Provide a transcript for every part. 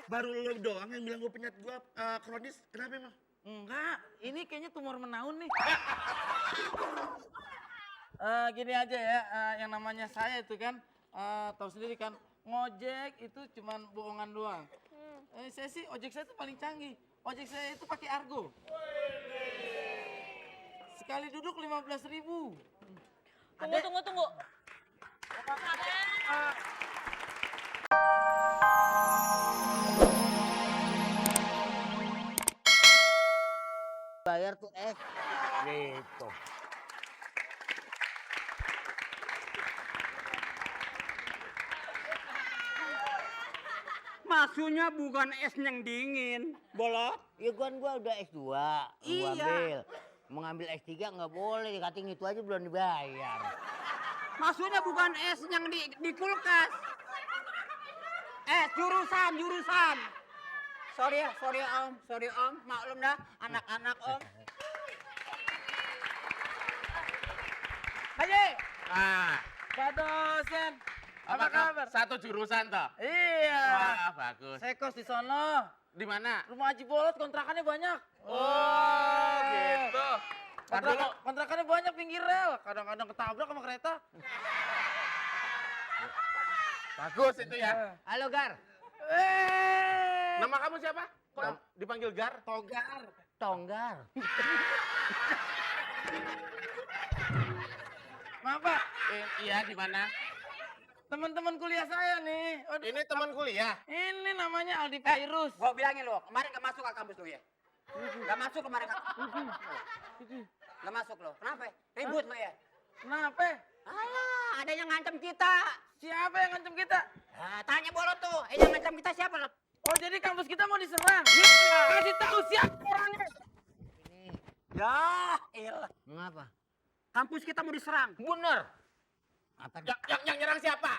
Baru lo doang yang bilang gue penyakit gue kronis. Kenapa emang? Enggak, ini kayaknya tumor menaun nih. Gini aja ya, yang namanya saya itu kan, tahu sendiri kan, ngojek itu cuman bohongan doang. Saya sih, ojek saya itu paling canggih. Ojek saya itu pakai argo. Sekali duduk 15.000. Tunggu. Bayar tuh gitu. Maksudnya bukan es yang dingin, bolot. Ya gua udah S2, gua Iya. ambil. Mau ngambil S3 nggak boleh, dikating itu aja belum dibayar. Maksudnya bukan es yang di kulkas. Jurusan. Sorry om, maklum dah, anak-anak om. Haji, Ah, Pak dosen, apa kabar? Satu jurusan toh? Iya, Wah, bagus. saya kos di sono. Di mana? Rumah Haji Bolot kontrakannya banyak. Oh, gitu. Ntar dulu. Kontrakannya banyak pinggir rel. Kadang-kadang ketabrak sama kereta. Bagus itu ya. Halo Gar, Nama kamu siapa? Kok dipanggil Gar? Togar. Tonggar. Maaf Pak, Iya, di mana? teman-teman kuliah saya nih. Aduh, Ini teman kuliah. ini namanya Aldi Virus. Gua bilangin lo, kemarin gak masuk ke kampus lo ya. Gak masuk kemarin. Gak masuk lo. Kenapa? Ribut lo ya. Kenapa? Alah, ada yang ngancam kita. Siapa yang ngancam kita? Tanya bolot tuh, yang ngancam kita siapa lo? Oh jadi kampus kita mau diserang? Iya. Kasih tahu siapa orangnya. Ini Ya, elah. ngapa? Kampus kita mau diserang. Bener. Apa? Yang nyerang siapa?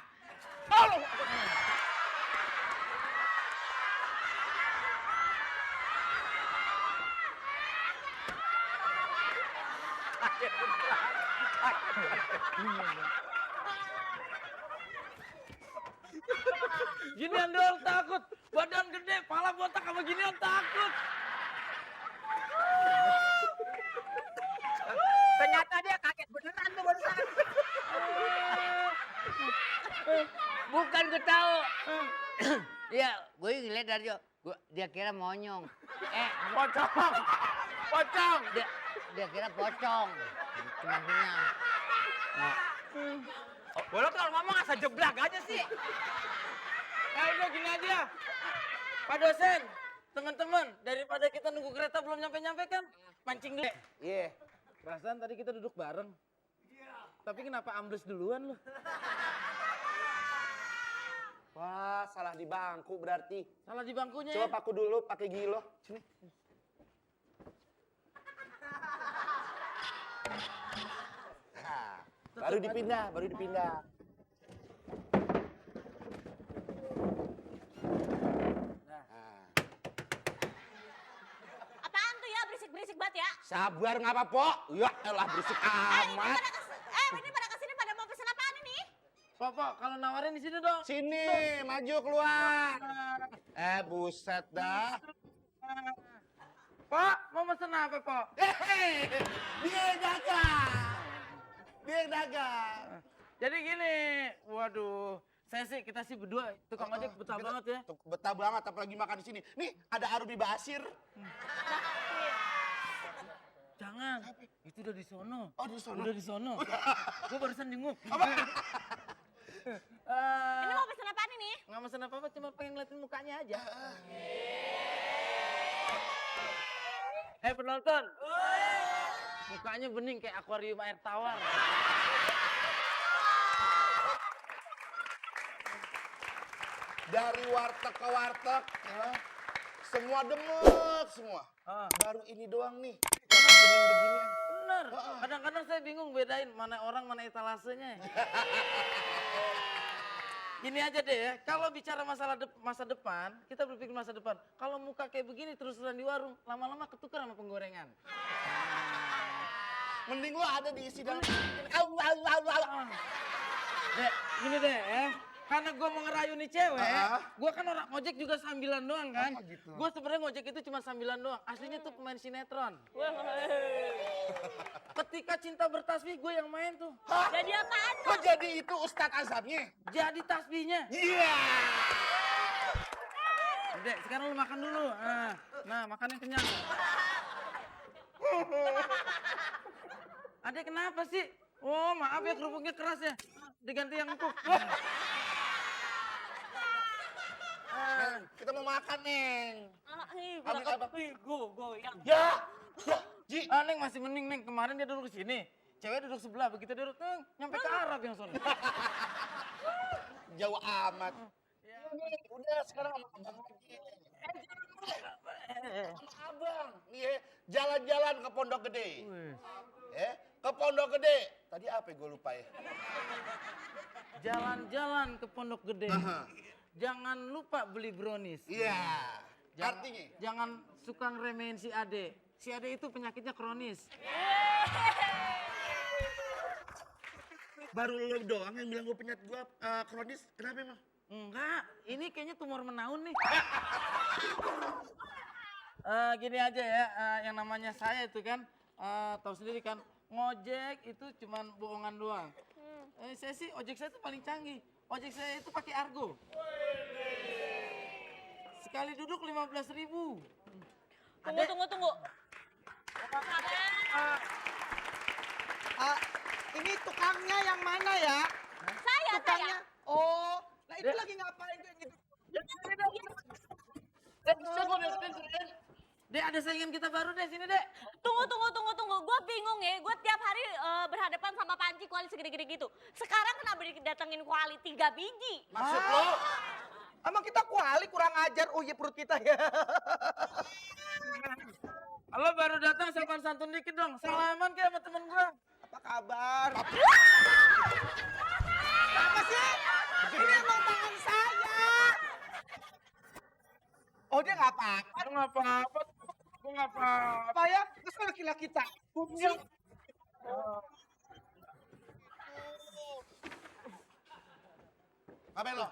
Ginian doang takut. Badan gede, pala botak sama ginian takut. Ternyata dia kaget beneran tuh barusan. Bukan gue tahu. Iya, gue ngeliat dari dia kira monyong. Pocong. Dia kira pocong. Cuma kenyang. Nah, Bolot kalau ngomong asal jeblak aja sih. Udah gini aja. Pak dosen, teman-teman, daripada kita nunggu kereta belum nyampe-nyampe kan, mancing dulu. Iya. Perasaan tadi kita duduk bareng. Tapi kenapa ambles duluan lu? Wah, salah di bangku berarti. Salah di bangkunya Coba ya? paku dulu, pakai gigi lo. Sini. Nah, baru dipindah. Apaan tuh ya berisik-berisik banget ya? Sabar nggak apa-apa. Ya elah berisik amat. Ini pada kesini pada mau pesen apaan ini? Pak, kalau nawarin di sini dong. Sini, maju keluar. Buset dah. Pak, mau pesen apa, Pak? Dia dagang. Jadi gini, waduh, kita sih berdua tukang ojek betah banget ya. Betah banget, apalagi makan di sini. Nih, ada Arubi Basir. Jangan, itu udah di sono. Oh, di sono. Udah di sono. Gue barusan jenguk. Ini mau pesen apaan ini? Nggak pesen apa-apa, cuma pengen ngeliatin mukanya aja. Penonton. Mukanya bening kayak akuarium air tawar. Dari warteg ke warteg, semua demek semua. Baru ini doang nih, karena beginian. Bener, kadang-kadang saya bingung bedain mana orang mana etalasenya. Gini aja deh ya, kalau bicara masalah masa depan, kita berpikir masa depan. Kalau muka kayak begini terus-terusan di warung, lama-lama ketukar sama penggorengan. Mending lo ada diisi dalam. Dek, gini deh ya, Karena gue mau ngerayu nih cewek, Ah. gue kan orang ojek juga sambilan doang kan. Oh, gitu. Gue sebenarnya ngojek itu cuma sambilan doang. Aslinya tuh pemain sinetron. Ketika cinta bertasbih gue yang main tuh. Jadi apaan Kok tuh? jadi itu Ustadz Azamnya? Jadi tasbihnya. Iya. Dek, sekarang lu makan dulu. Nah, makan yang kenyang. Adek kenapa sih? Oh maaf ya kerupuknya keras ya. Diganti yang empuk. Neng, kita mau makan, Neng. Ambil apa? Goyang. Ya. Ji. Neng masih mending Neng. Kemarin dia duduk di sini. Cewek duduk sebelah. Begitu dia duduk, nyampe ke Arab yang sono. Jauh amat. Udah sekarang sama abang lagi. Sama abang. Nih ya, jalan-jalan ke Pondok Gede. Ke Pondok Gede. Tadi apa ya, gue lupa ya. Jalan-jalan ke Pondok Gede. Aha. Jangan lupa beli brownies. Iya. Jangan- Artinya? Jangan suka ngeremehin si Ade. Si Ade itu penyakitnya kronis. Baru lo doang yang bilang gue penyakit gue kronis. Kenapa emang? Enggak, ini kayaknya tumor menaun nih. Gini aja ya, yang namanya saya itu kan, tahu sendiri kan, ngojek itu cuman bohongan doang. Saya sih, ojek saya itu paling canggih. Ojek saya itu pakai Argo. Sekali duduk 15.000. Tunggu. Ini tukangnya yang mana ya? Saya. Oh, nah itu lagi ngapain tuh yang itu? Dek, ada saingan kita baru deh, sini dek. Tunggu. Gue bingung ya. Gue tiap hari berhadapan sama panci kuali segede-gede gitu. Sekarang kenapa didatengin kuali 3 biji? Maksud lo? Emang kita kuali kurang ajar, oh iya perut kita ya. Lo baru datang, sopan santun dikit dong. Salaman kayak sama temen gua. Apa kabar? Apa sih? Ini emang tangan saya. Oh dia nggak apa-apa. Gua nggak apa-apa. Gua nggak apa-apa. Apa ya? Terus kalau laki-laki kita. Ngapain lo?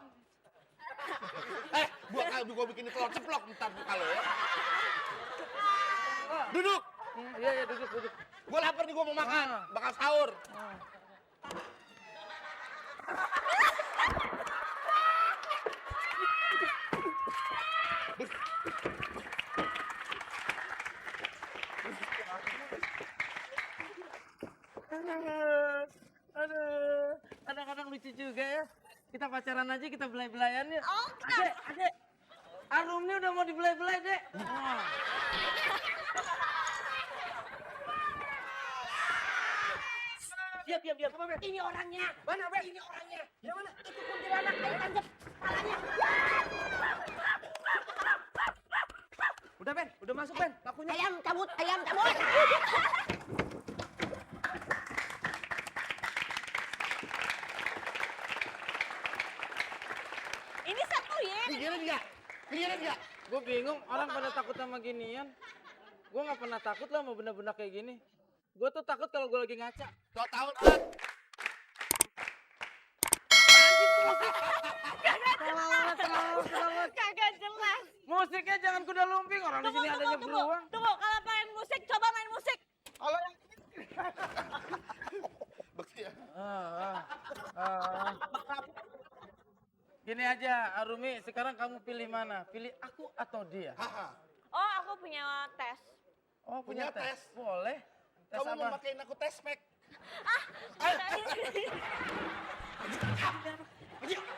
Gua bikin telur ceplok ntar muka lo ya. Duduk. Iya, duduk. Gua lapar nih, gua mau makan. Bakal sahur. Aduh, kadang-kadang lucu juga ya. Kita pacaran aja, kita belai-belayan yuk. Oh, Adek. Arum ini udah mau dibelai-belai, Dek. Diam. Ini orangnya. Mana, Ben? Ini orangnya. Yang mana? Itu kuntilanak. Ayo tangkap. Palanya. Udah, Ben. Udah masuk, Ben. Lakunya. Ayam cabut. Ini satu ya. Kelihatin nggak? Gue bingung, orang pada takut sama ginian. Gue nggak pernah takut lah sama benda-benda kayak gini. Gue tuh takut kalau gue lagi ngaca. Kau tahu? Kagak jelas. Musiknya jangan kuda lumping, orang di sini adanya beruang. Tunggu. Kalau pengen musik, coba main musik. Kalau yang Bekti ya. Gini aja, Arumi, sekarang kamu pilih mana? Pilih aku atau dia? Haha. Oh, aku punya tes. Oh, Punya tes? Boleh. Tes Kamu mau apa? makain aku tes pack?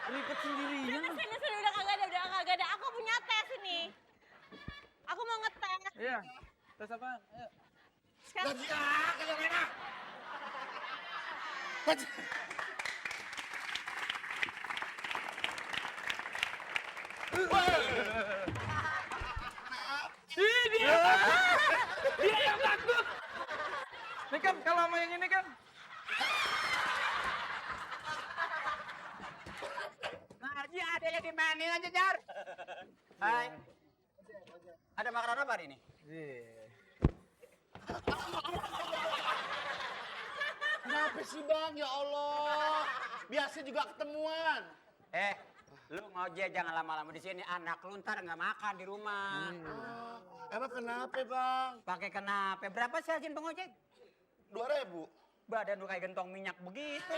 Ribet sendirian. Sini, udah kagak ada. Aku punya tes ini. Aku mau ngetes. Iya. Tes apa? Ayo. Sekarang Kagak enak. Dia yang takut. Ini kan kalau sama yang ini kan. Nah, Ji, adanya dimainin aja, Jar. Hai. Ada makanan apa hari ini? Kenapa sih bang? Ya Allah. Biasa juga ketemuan. Lu ngojek jangan lama-lama di sini. Anak lu ntar nggak makan di rumah. Emang kenapa bang? Pakai kenapa? Berapa sih izin pengojek? 2.000. Badan lu kayak gentong minyak begitu.